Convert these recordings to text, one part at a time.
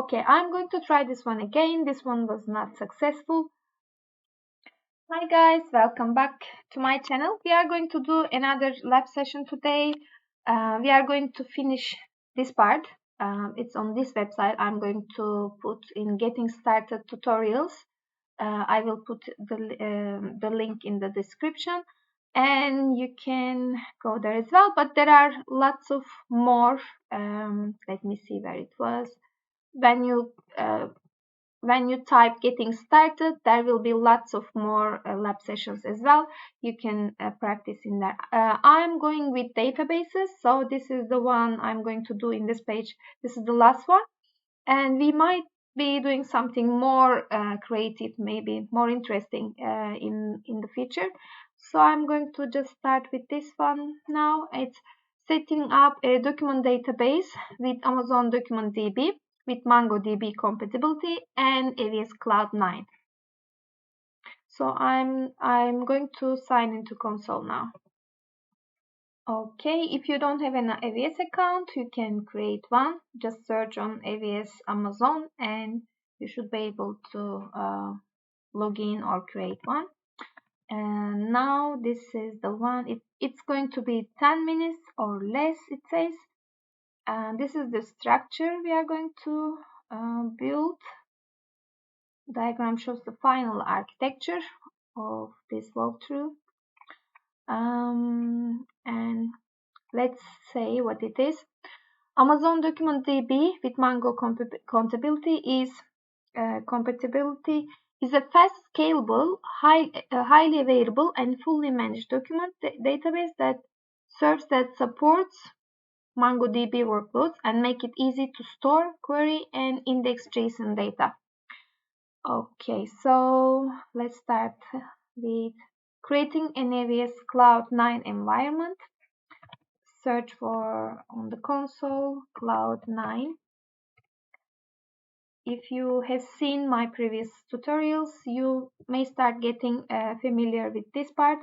Okay, I'm going to try this one again. This one was not successful. Hi guys, welcome back to my channel. We are going to do another lab session today. We are going to finish this part. It's on this website. I'm going to put in getting started tutorials. I will put the link in the description and you can go there as well. But there are lots of more. Let me see where it was. When you type getting started, there will be lots of more lab sessions as well. You can practice in there. I'm going with databases, so this is the one I'm going to do in this page. This is the last one, and we might be doing something more creative, maybe more interesting in the future. So I'm going to just start with this one now. It's setting up a document database with Amazon DocumentDB with MongoDB compatibility and AWS Cloud9. So I'm going to sign into console now. Okay, if you don't have an AWS account, you can create one. Just search on AWS Amazon and you should be able to log in or create one. And now this is the one. It's going to be 10 minutes or less, it says. And this is the structure we are going to build. Diagram shows the final architecture of this walkthrough. And let's say what it is. Amazon DocumentDB with Mongo compatibility is a fast, scalable, highly available, and fully managed document database that supports MongoDB workloads and make it easy to store, query, and index JSON data. Okay, so let's start with creating an AWS Cloud9 environment. Search for on the console Cloud9. If you have seen my previous tutorials, you may start getting familiar with this part.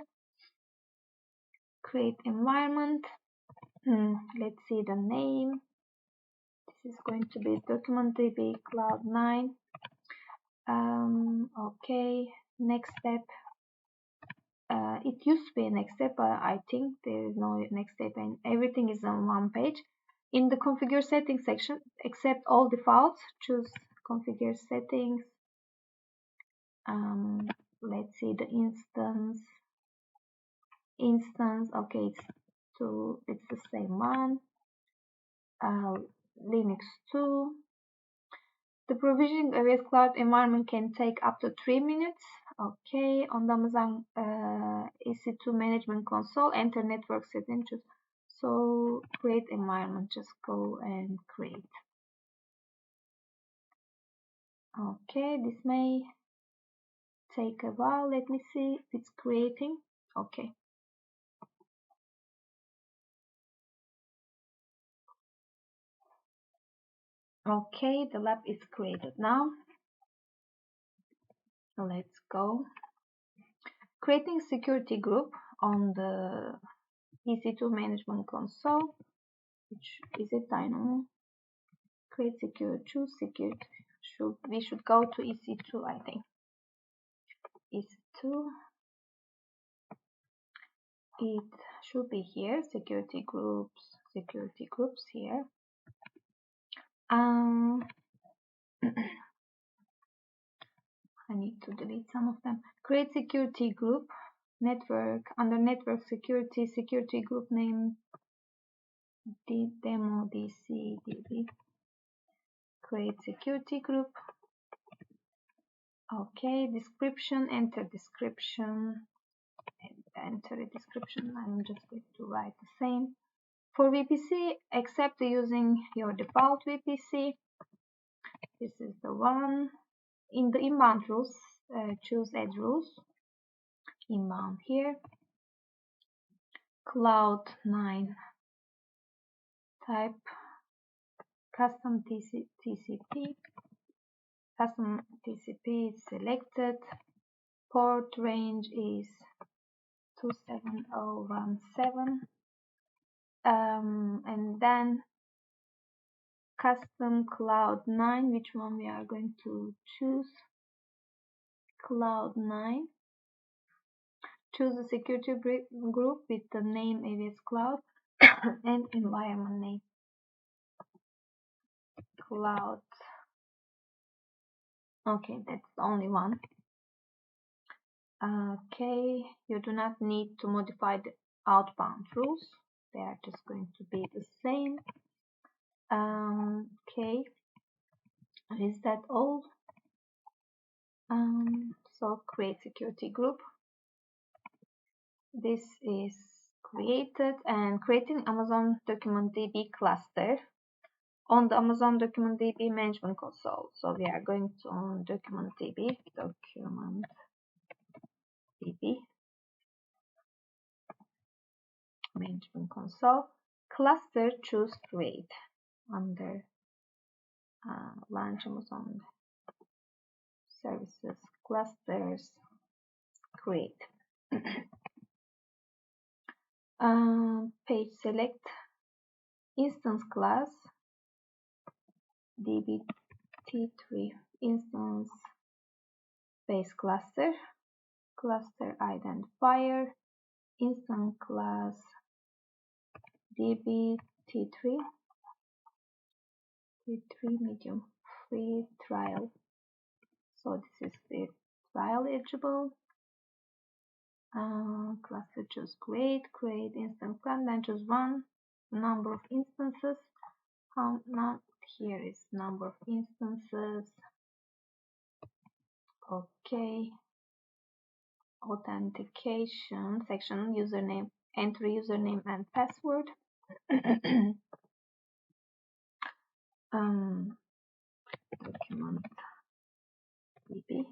Create environment. Let's see the name. This is going to be DocumentDB Cloud9. Okay, next step. It used to be a next step, but I think there is no next step and everything is on one page. In the configure settings section, accept all defaults, choose configure settings. Let's see the instance. Okay, it's the same one. Linux 2. The provisioning of AWS Cloud environment can take up to 3 minutes. Okay, on the Amazon EC2 management console, enter network settings. So create environment, just go and create. Okay, this may take a while. Let me see if it's creating. Okay. Okay, the lab is created now. Let's go. Creating security group on the EC2 management console. Which is it? I don't know. Create security. Choose security. We should go to EC2, I think. EC2. It should be here. Security groups here. I need to delete some of them. Create security group, network, under network security group name demo dcdb. Create security group. Okay, description, enter description, enter a description. I'm just going to write the same. For VPC, accept using your default VPC. This is the one. In the inbound rules, choose add rules. Inbound here. Cloud9. Type custom TCP. Custom TCP is selected. Port range is 27017. And then custom Cloud9. Which one we are going to choose? Cloud9. Choose a security group with the name AWS Cloud and environment name Cloud. Okay, that's the only one. Okay, you do not need to modify the outbound rules. They are just going to be the same. Okay, is that all? So create security group. This is created, and creating Amazon DocumentDB cluster on the Amazon DocumentDB management console. So we are going to on DocumentDB management console. Cluster, choose create under launch Amazon services clusters, create. Page select instance class dbt3 instance base cluster identifier instance class dbt3 medium free trial. So this is the trial eligible. Cluster, choose create instance class, then choose one number of instances. Not here is number of instances. Okay, authentication section, username, enter username and password. Document DB.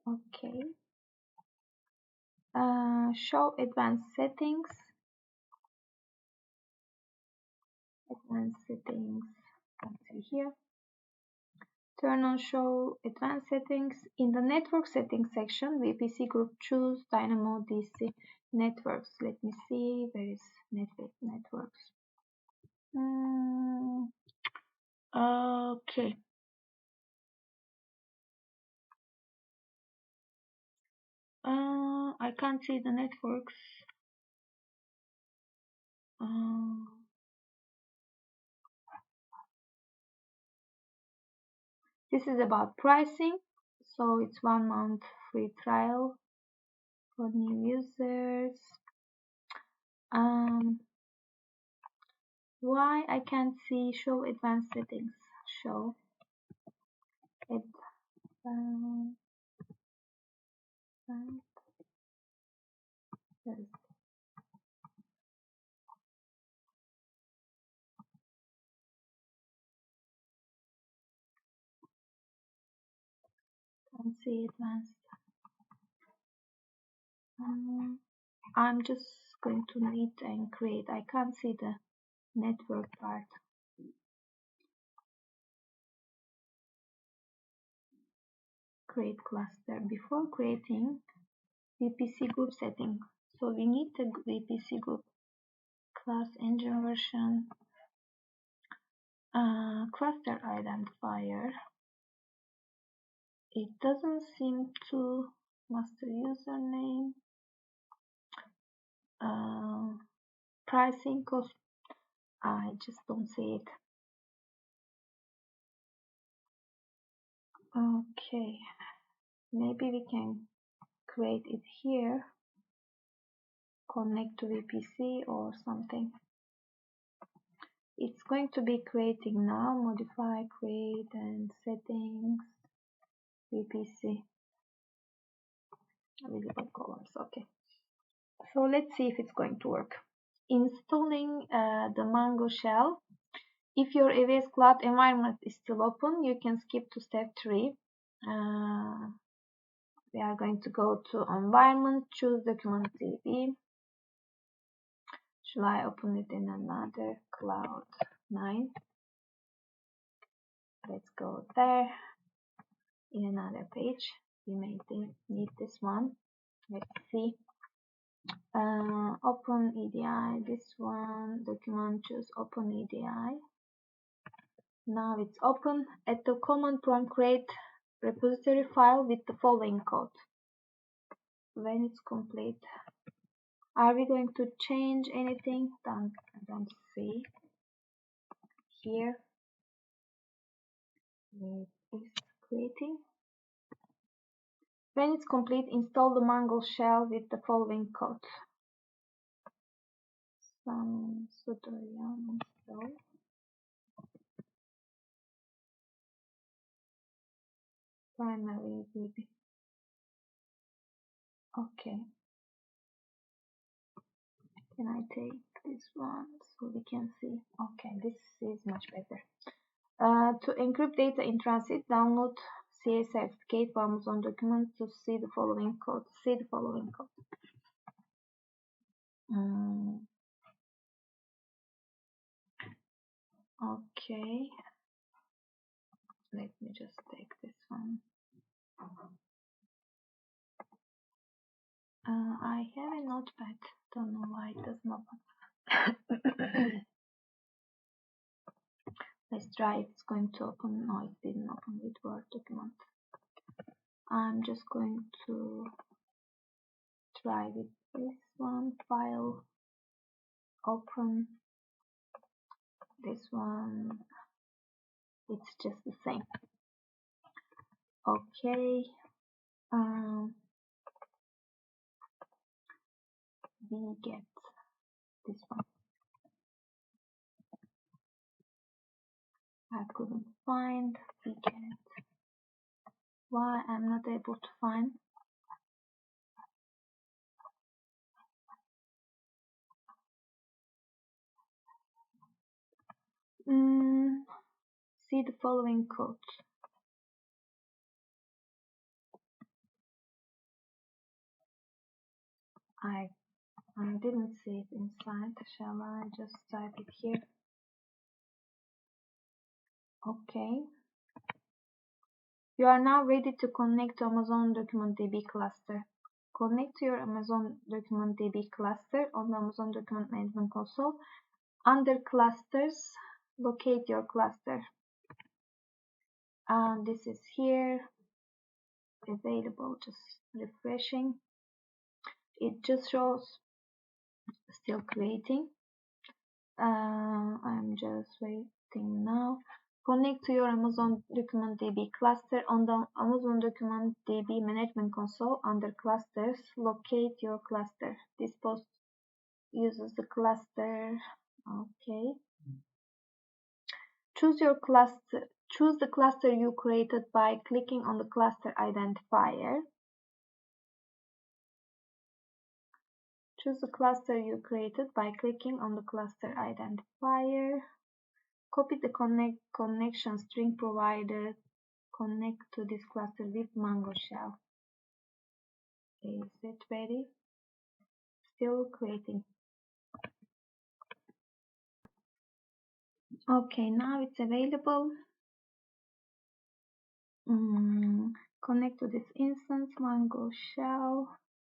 Okay. Show advanced settings. Can see here. Turn on show advanced settings. In the network settings section, VPC group, choose Dynamo DC networks. Let me see, where is networks? Okay. I can't see the networks. This is about pricing. So it's 1 month free trial for new users. Why I can't see show advanced settings? Show advanced settings. Can't see advanced. I'm just going to need and create. I can't see the network part. Create cluster. Before creating VPC group setting, so we need the VPC group class engine version, cluster identifier. It doesn't seem to master username, pricing cost. I just don't see it. Okay, maybe we can create it here, connect to VPC or something. It's going to be creating now. Modify, create, and settings, VPC, visible columns. Okay, so let's see if it's going to work. Installing the MangoShell. If your AWS Cloud environment is still open, you can skip to step 3. We are going to go to environment, choose DocumentDB. Shall I open it in another Cloud9? Let's go there. In another page, we may need this one. Let's see. Open EDI, this one, document, choose open EDI. Now it's open. At the command prompt, create repository file with the following code. When it's complete, are we going to change anything? Don't see here. It is creating. When it's complete, install the MangoShell with the following code. Some sudo yum install. Primary DB. Okay. Can I take this one so we can see? Okay, this is much better. To encrypt data in transit, download CA certificate for Amazon document to see the following code. Okay, let me just take this one. I have a notepad. Don't know why it doesn't open. Let's try if it's going to open. No, it didn't open with Word document. I'm just going to try with this one. File, open. This one, it's just the same. Okay. We get this one. I couldn't find. We get. Why I'm not able to find? See the following code. I didn't see it inside. Shall I just type it here? Okay. You are now ready to connect to Amazon DocumentDB cluster. Connect to your Amazon DocumentDB cluster on the Amazon Document Management Console. Under clusters, locate your cluster. And this is here, available, just refreshing. It just shows still creating. I'm just waiting now. Connect to your Amazon DocumentDB cluster on the Amazon DocumentDB Management Console. Under clusters, locate your cluster. This post uses the cluster. Okay. Choose your cluster. Choose the cluster you created by clicking on the cluster identifier. Choose the cluster you created by clicking on the cluster identifier. Copy the connection string provided. Connect to this cluster with MangoShell. Is it ready? Still creating. Okay, now it's available. Connect to this instance, MangoShell.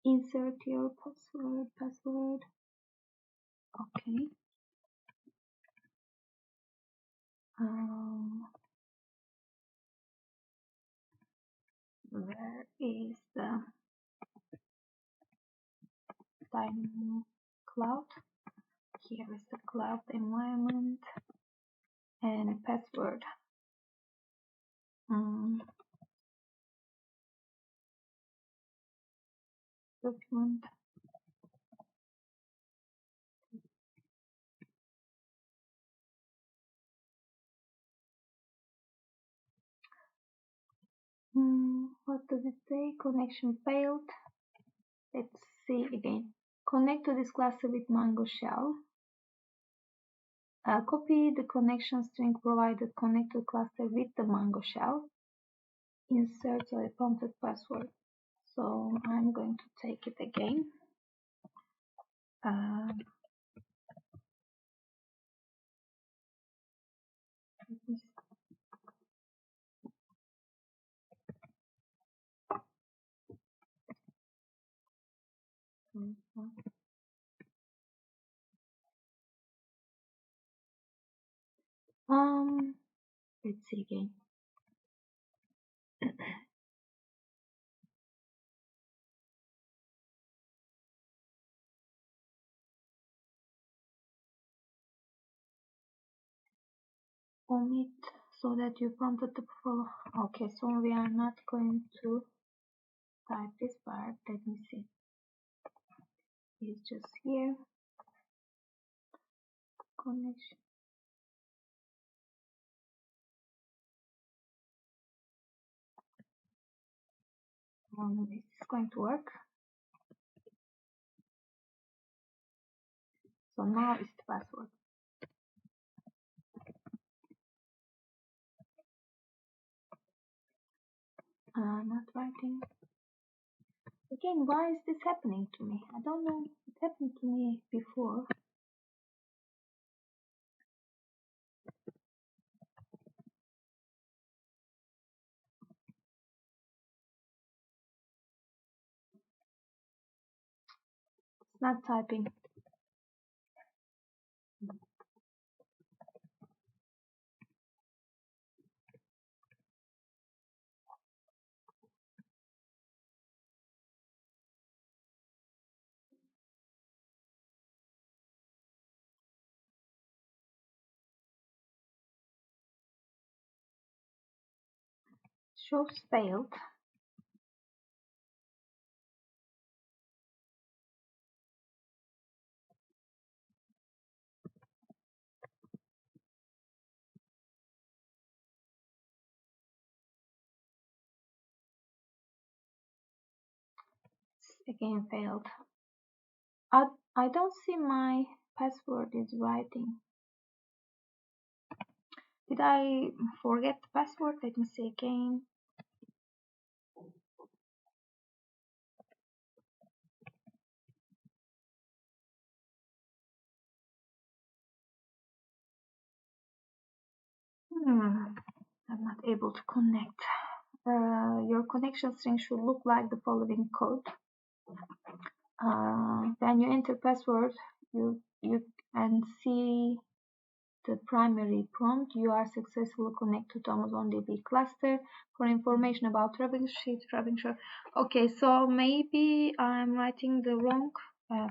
Insert your password. Okay. Where is the Dynamo Cloud? Here is the cloud environment and password. Document. What does it say? Connection failed. Let's see again. Connect to this cluster with MangoShell. Copy the connection string provided. Connect to the cluster with the MangoShell. Insert a prompted password. So I'm going to take it again. Let's see again. Omit so that you prompted to follow. Okay, so we are not going to type this part. Let me see. It's just here. Connection. It's going to work. So now it's the password. Not writing. Again, why is this happening to me? I don't know. It happened to me before. It's not typing. Shows failed. Again failed. I don't see my password is writing. Did I forget the password? Let me see again. I'm not able to connect. Your connection string should look like the following code. When you enter password, you and see the primary prompt. You are successfully connected to Amazon DB cluster. For information about troubleshoot. Okay, so maybe I'm writing the wrong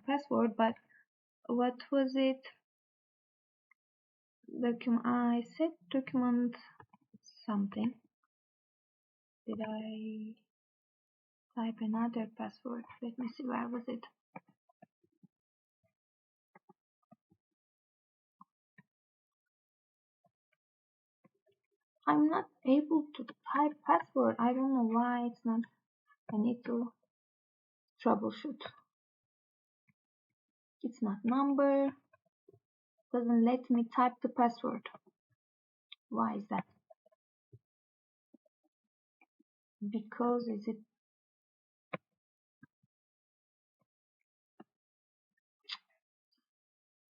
password, but what was it? I said document something. Did I type another password? Let me see, where was it? I'm not able to type password. I don't know why it's not. I need to troubleshoot. It's not number. Doesn't let me type the password. Why is that? Because is it?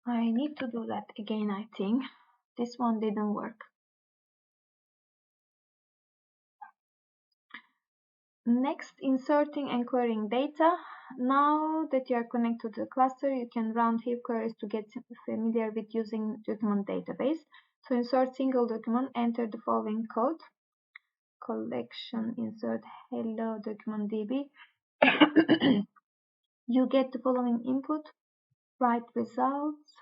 I need to do that again, I think. This one didn't work. Next, inserting and querying data. Now that you are connected to the cluster, you can run heap queries to get familiar with using DocumentDB. To insert single document, enter the following code. Collection insert hello DocumentDB. You get the following input. Write results.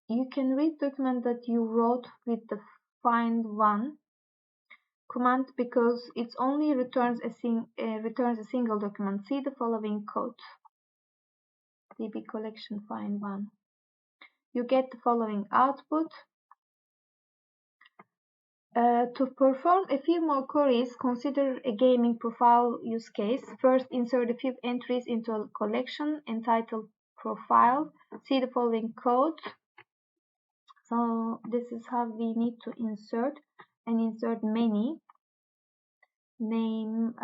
You can read document that you wrote with the find one command because it only returns a single document. See the following code. DB collection find one. You get the following output. To perform a few more queries, consider a gaming profile use case. First, insert a few entries into a collection entitled profile. See the following code. So this is how we need to insert and insert many. Name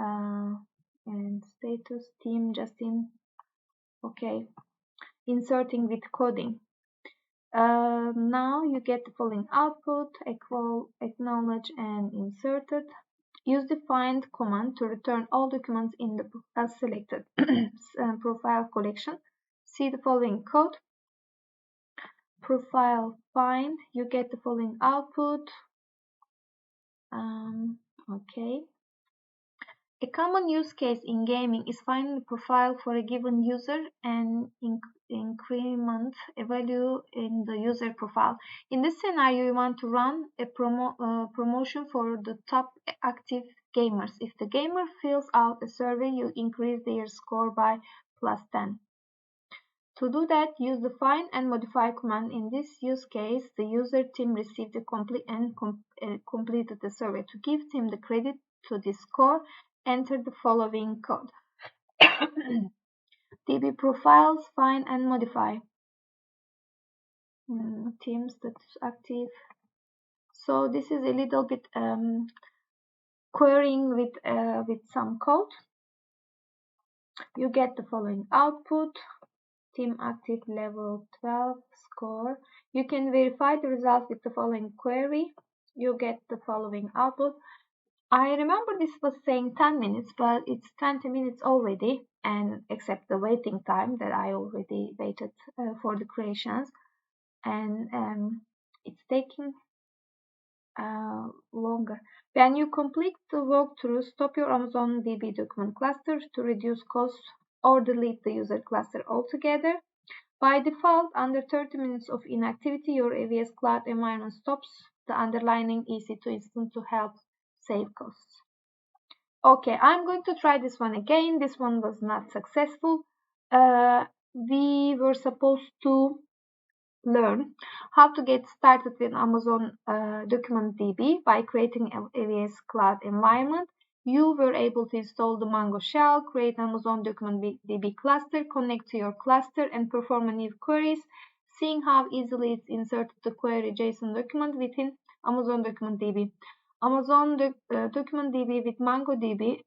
and status, team, Justin. Okay, inserting with coding. Now you get the following output, acknowledge and inserted. Use the find command to return all documents in the selected profile collection. See the following code. profile find, you get the following output. Okay. A common use case in gaming is finding a profile for a given user and increment a value in the user profile. In this scenario, you want to run a promotion for the top active gamers. If the gamer fills out a survey, you increase their score by +10. To do that, use the find and modify command. In this use case, the user team received the completed the survey. To give team the credit to this score, enter the following code. DB profiles, find and modify. Team status active. So this is a little bit querying with some code. You get the following output. Team active level 12 score. You can verify the results with the following query. You get the following output. I remember this was saying 10 minutes, but it's 20 minutes already, and except the waiting time that I already waited for the creations, and it's taking longer. When you complete the walkthrough, stop your Amazon DB document cluster to reduce costs or delete the user cluster altogether. By default, under 30 minutes of inactivity, your AWS Cloud environment stops the underlying EC2 instance to help save costs. Okay, I'm going to try this one again. This one was not successful. We were supposed to learn how to get started with Amazon DocumentDB by creating an AWS Cloud environment. You were able to install the MangoShell, create Amazon DocumentDB cluster, connect to your cluster, and perform new queries, seeing how easily it's inserted the query JSON document within Amazon DocumentDB. Amazon DocumentDB with MongoDB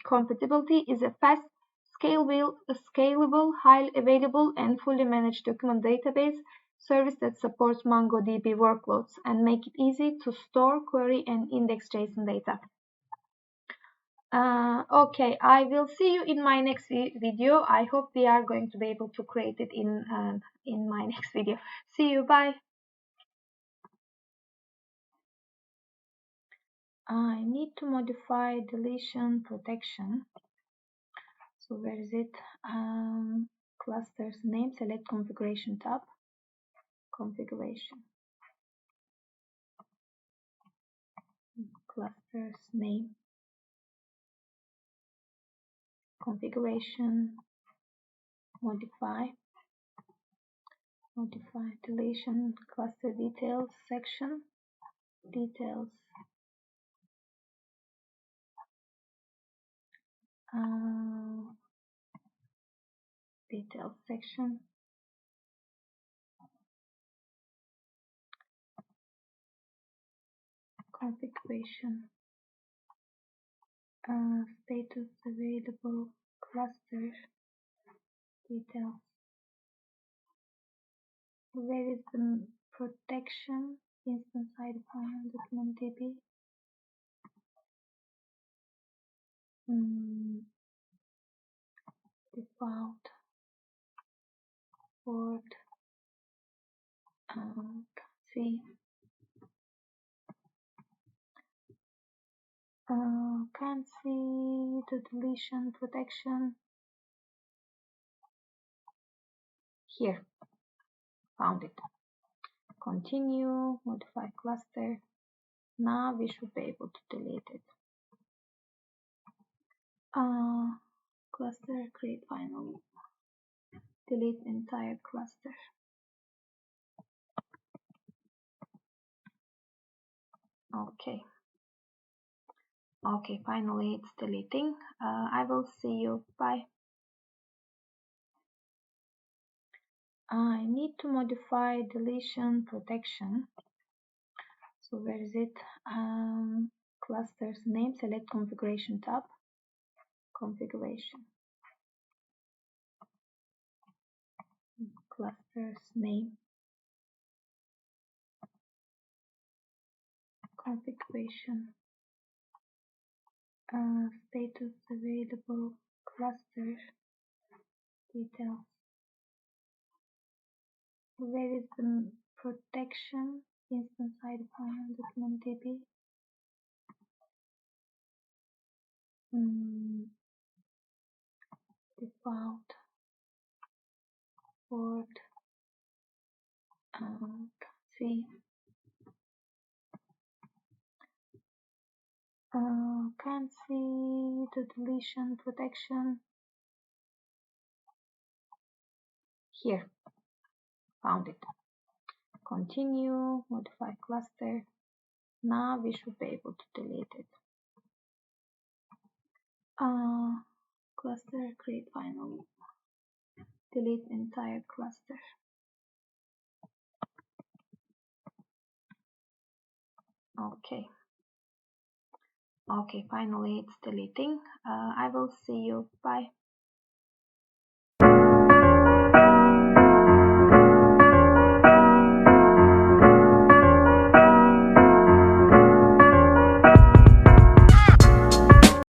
compatibility is a fast, scalable, highly available, and fully managed document database service that supports MongoDB workloads and make it easy to store, query, and index JSON data. Okay, I will see you in my next video. I hope we are going to be able to create it in my next video. See you, bye. I need to modify deletion protection. So where is it? Clusters name, select configuration tab, configuration, clusters name, configuration, modify deletion, cluster details section, details, details section, configuration, status available, cluster details. Where is the protection? Instance ID file, DocumentDB. Default port. See. Can't see the deletion protection. Here, found it. Continue, modify cluster. Now we should be able to delete it. Cluster, create final, delete entire cluster. Okay, finally it's deleting. I will see you. Bye. I need to modify deletion protection. So where is it? Clusters name, select configuration tab, configuration, clusters name, configuration, status available, cluster details. Where is the protection? Instance ID file, DocumentDB. Default port. See. Can't see the deletion protection. Here, found it. Continue, modify cluster. Now we should be able to delete it. Cluster, create finally. Delete entire cluster. Okay. Okay, finally it's deleting. I will see you. Bye.